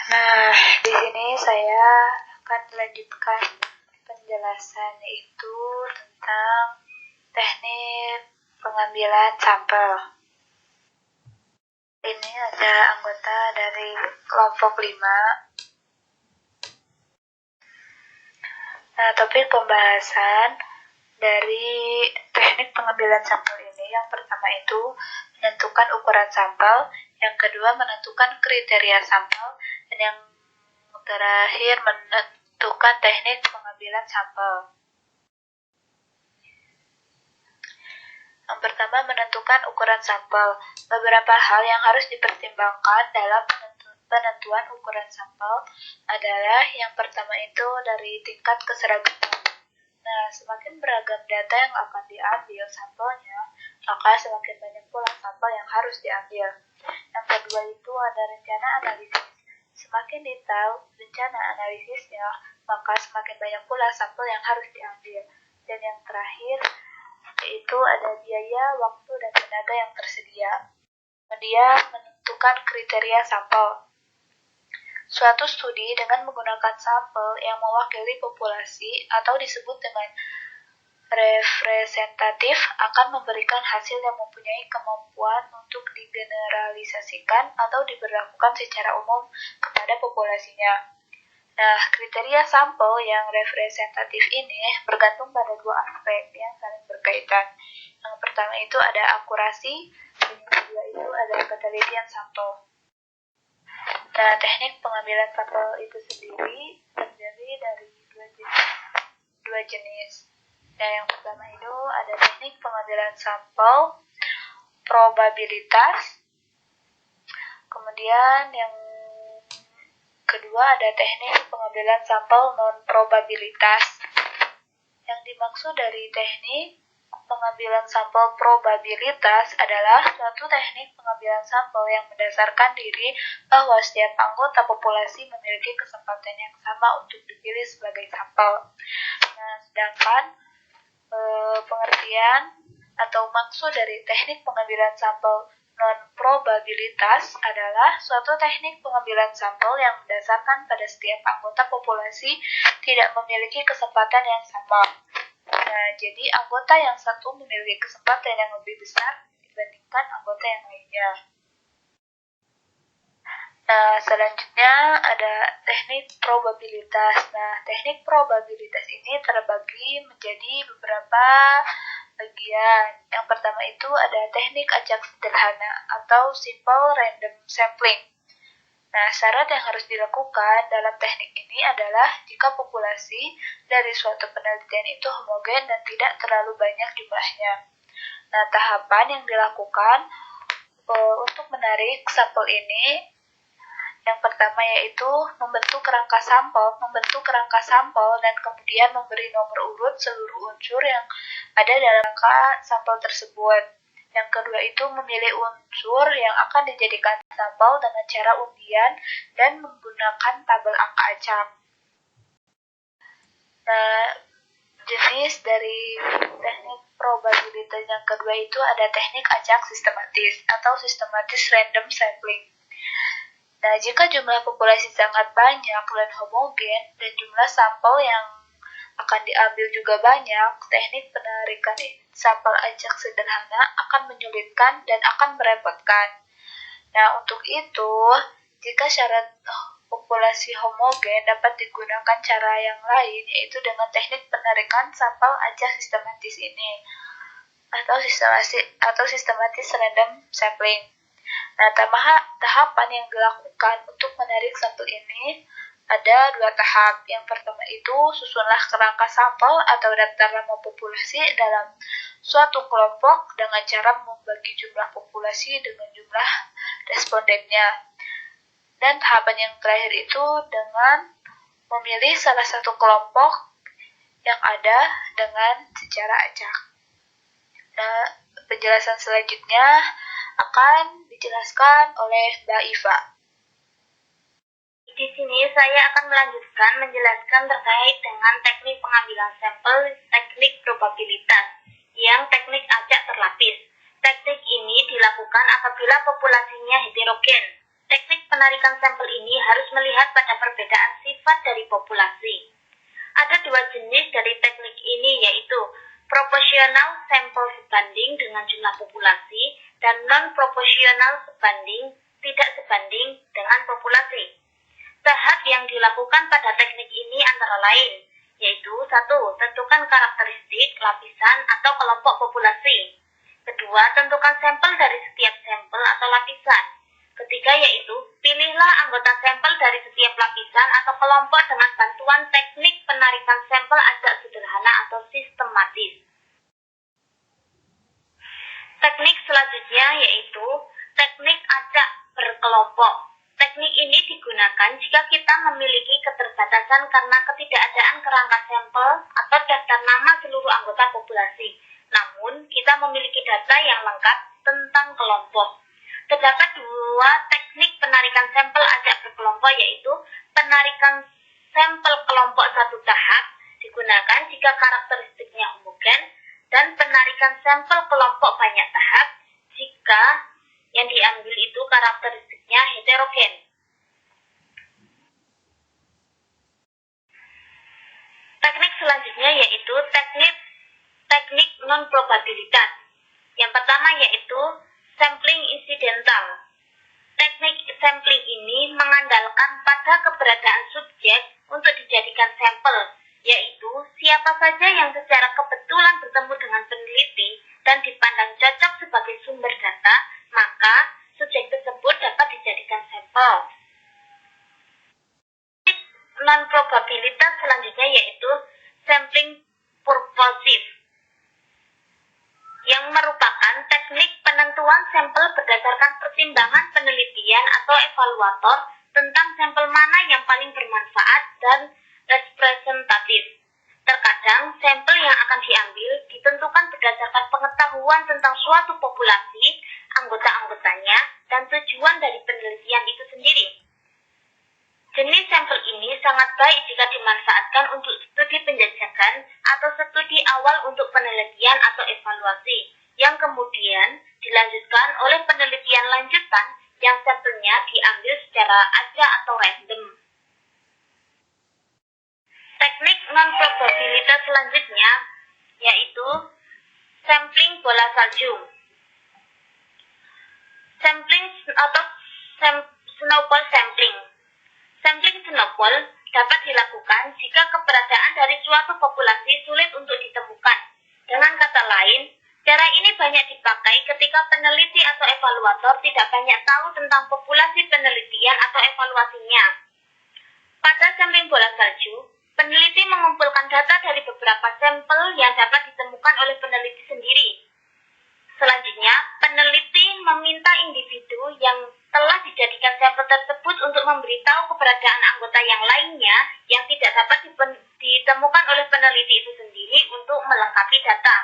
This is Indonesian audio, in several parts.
Nah, di sini saya akan melanjutkan penjelasan yaitu tentang teknik pengambilan sampel. Ini ada anggota dari kelompok 5. Nah, topik pembahasan dari teknik pengambilan sampel ini yang pertama itu menentukan ukuran sampel, yang kedua menentukan kriteria sampel, dan yang terakhir menentukan teknik pengambilan sampel. Yang pertama, menentukan ukuran sampel. Beberapa hal yang harus dipertimbangkan dalam penentuan ukuran sampel adalah yang pertama itu dari tingkat keseragaman. Nah, semakin beragam data yang akan diambil sampelnya, maka semakin banyak pula sampel yang harus diambil. Yang kedua itu ada rencana analisis. Semakin detail rencana analisisnya, maka semakin banyak pula sampel yang harus diambil. Dan yang terakhir, yaitu ada biaya, waktu, dan tenaga yang tersedia. Kemudian menentukan kriteria sampel. Suatu studi dengan menggunakan sampel yang mewakili populasi atau disebut dengan representatif akan memberikan hasil yang mempunyai kemampuan untuk digeneralisasikan atau diberlakukan secara umum kepada populasinya. Nah, kriteria sampel yang representatif ini bergantung pada dua aspek yang saling berkaitan. Yang pertama itu ada akurasi, dan yang kedua itu ada ketelitian sampel. Nah, teknik pengambilan sampel itu sendiri terdiri dari dua jenis. Nah, yang pertama itu ada teknik pengambilan sampel probabilitas. Kemudian yang kedua ada teknik pengambilan sampel non-probabilitas. Yang dimaksud dari teknik pengambilan sampel probabilitas adalah suatu teknik pengambilan sampel yang mendasarkan diri bahwa setiap anggota populasi memiliki kesempatan yang sama untuk dipilih sebagai sampel. Nah, sedangkan pengertian atau maksud dari teknik pengambilan sampel non-probabilitas adalah suatu teknik pengambilan sampel yang berdasarkan pada setiap anggota populasi tidak memiliki kesempatan yang sama. Nah, jadi anggota yang satu memiliki kesempatan yang lebih besar dibandingkan anggota yang lainnya. Nah, selanjutnya ada teknik probabilitas. Nah, teknik probabilitas ini terbagi menjadi beberapa bagian. Yang pertama itu ada teknik acak sederhana atau simple random sampling. Nah, syarat yang harus dilakukan dalam teknik ini adalah jika populasi dari suatu penelitian itu homogen dan tidak terlalu banyak jumlahnya. Nah, tahapan yang dilakukan untuk menarik sampel ini, yang pertama yaitu membentuk kerangka sampel dan kemudian memberi nomor urut seluruh unsur yang ada dalam kerangka sampel tersebut. Yang kedua itu memilih unsur yang akan dijadikan sampel dengan cara undian dan menggunakan tabel angka acak. Nah, jenis dari teknik probabilitas yang kedua itu ada teknik acak sistematis atau systematic random sampling. Nah, jika jumlah populasi sangat banyak dan homogen dan jumlah sampel yang akan diambil juga banyak, teknik penarikan sampel acak sederhana akan menyulitkan dan akan merepotkan. Nah, untuk itu, jika syarat populasi homogen dapat digunakan cara yang lain, yaitu dengan teknik penarikan sampel acak sistematis ini, atau systematic random sampling. Nah, tahapan yang dilakukan untuk menarik sampel ini ada dua tahap. Yang pertama itu susunlah kerangka sampel atau daftar nama populasi dalam suatu kelompok dengan cara membagi jumlah populasi dengan jumlah respondennya. Dan tahapan yang terakhir itu dengan memilih salah satu kelompok yang ada dengan secara acak. Nah, penjelasan selanjutnya akan dijelaskan oleh Mbak Iva. Di sini saya akan melanjutkan menjelaskan terkait dengan teknik pengambilan sampel, teknik probabilitas, yang teknik acak terlapis. Teknik ini dilakukan apabila populasinya heterogen. Teknik penarikan sampel ini harus melihat pada perbedaan sifat dari populasi. Ada dua jenis dari teknik ini, yaitu proporsional sampel sebanding dengan jumlah populasi dan non-proporsional tidak sebanding dengan populasi. Tahap yang dilakukan pada teknik ini antara lain, yaitu 1. Tentukan karakteristik, lapisan, atau kelompok populasi. Kedua, tentukan sampel dari setiap sampel atau lapisan. Ketiga, yaitu pilihlah anggota sampel dari setiap lapisan atau kelompok dengan bantuan teknik penarikan sampel acak sederhana atau sistematis. Teknik selanjutnya yaitu teknik acak berkelompok. Teknik ini digunakan jika kita memiliki keterbatasan karena ketidakadaan kerangka sampel atau daftar nama seluruh anggota populasi. Namun, kita memiliki data yang lengkap tentang kelompok. Terdapat dua teknik penarikan sampel acak berkelompok, yaitu penarikan sampel kelompok satu tahap digunakan jika karakteristiknya homogen, dan penarikan sampel kelompok banyak tahap jika yang diambil itu karakteristiknya heterogen. Teknik selanjutnya yaitu teknik non-probabilitas. Yang pertama yaitu sampling insidental. Teknik sampling ini mengandalkan pada keberadaan subjek untuk dijadikan sampel, yaitu siapa saja yang secara kebetulan bertemu dengan peneliti dan dipandang cocok sebagai sumber data, maka subjek tersebut dapat dijadikan sampel. Non-probabilitas selanjutnya yaitu sampling purposive, yang merupakan teknik penentuan sampel berdasarkan pertimbangan penelitian atau evaluator tentang sampel mana yang paling bermanfaat dan representatif. Terkadang sampel yang akan diambil ditentukan berdasarkan pengetahuan tentang suatu populasi, anggota-anggotanya, dan tujuan dari penelitian itu sendiri. Jenis sampel ini sangat baik jika dimanfaatkan untuk studi penjajakan atau studi awal untuk penelitian atau evaluasi, yang kemudian dilanjutkan oleh penelitian lanjutan yang sampelnya diambil secara acak atau random. Teknik non-probabilitas selanjutnya yaitu sampling bola salju. Sampling atau snowball sampling. Sampling snowball dapat dilakukan jika keberadaan dari suatu populasi sulit untuk ditemukan. Dengan kata lain, cara ini banyak dipakai ketika peneliti atau evaluator tidak banyak tahu tentang populasi penelitian atau evaluasinya. Pada sampling bola salju, peneliti mengumpulkan data dari beberapa sampel yang dapat ditemukan oleh peneliti sendiri. Selanjutnya, peneliti meminta individu yang telah dijadikan sampel tersebut untuk memberitahu keberadaan anggota yang lainnya yang tidak dapat ditemukan oleh peneliti itu sendiri untuk melengkapi data.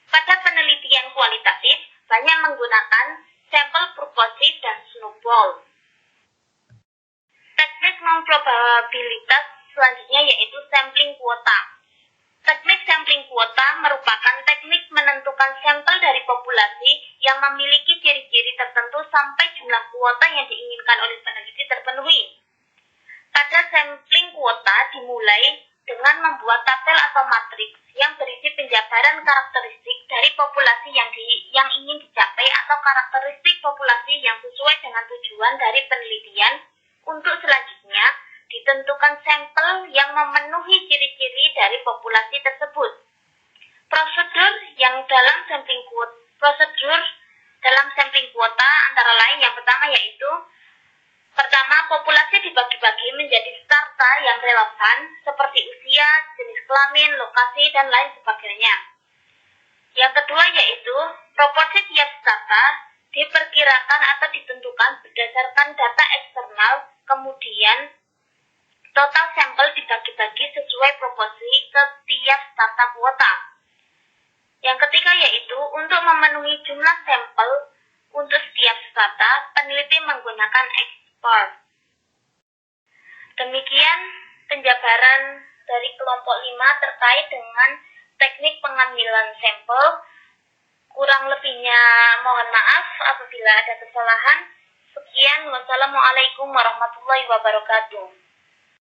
Pada penelitian kualitatif, banyak menggunakan sampel purposive dan snowball. Teknik non-probabilitas selanjutnya yaitu sampling kuota. Teknik sampling kuota merupakan teknik menentukan sampel dari populasi yang memiliki ciri-ciri tertentu sampai jumlah kuota yang diinginkan oleh peneliti terpenuhi. Pada sampling kuota dimulai dengan membuat tabel atau matriks yang berisi penjabaran karakteristik dari populasi yang ingin dicapai atau karakteristik populasi yang sesuai dengan tujuan dari penelitian. Untuk selanjutnya ditentukan sampel yang memenuhi ciri-ciri dari populasi tersebut. Prosedur dalam sampling kuota antara lain yang pertama yaitu populasi dibagi-bagi menjadi strata yang relevan seperti usia, jenis kelamin, lokasi, dan lain sebagainya. Yang kedua yaitu proporsi tiap strata diperkirakan atau ditentukan berdasarkan data eksternal, kemudian total sampel dibagi-bagi sesuai proporsi ke tiap strata kuota. Yang ketiga yaitu untuk memenuhi jumlah sampel untuk setiap strata, peneliti menggunakan ekspor. Demikian penjabaran dari kelompok 5 terkait dengan teknik pengambilan sampel. Kurang lebihnya mohon maaf apabila ada kesalahan. Sekian, wassalamualaikum. Wassalamualaikum warahmatullahi wabarakatuh.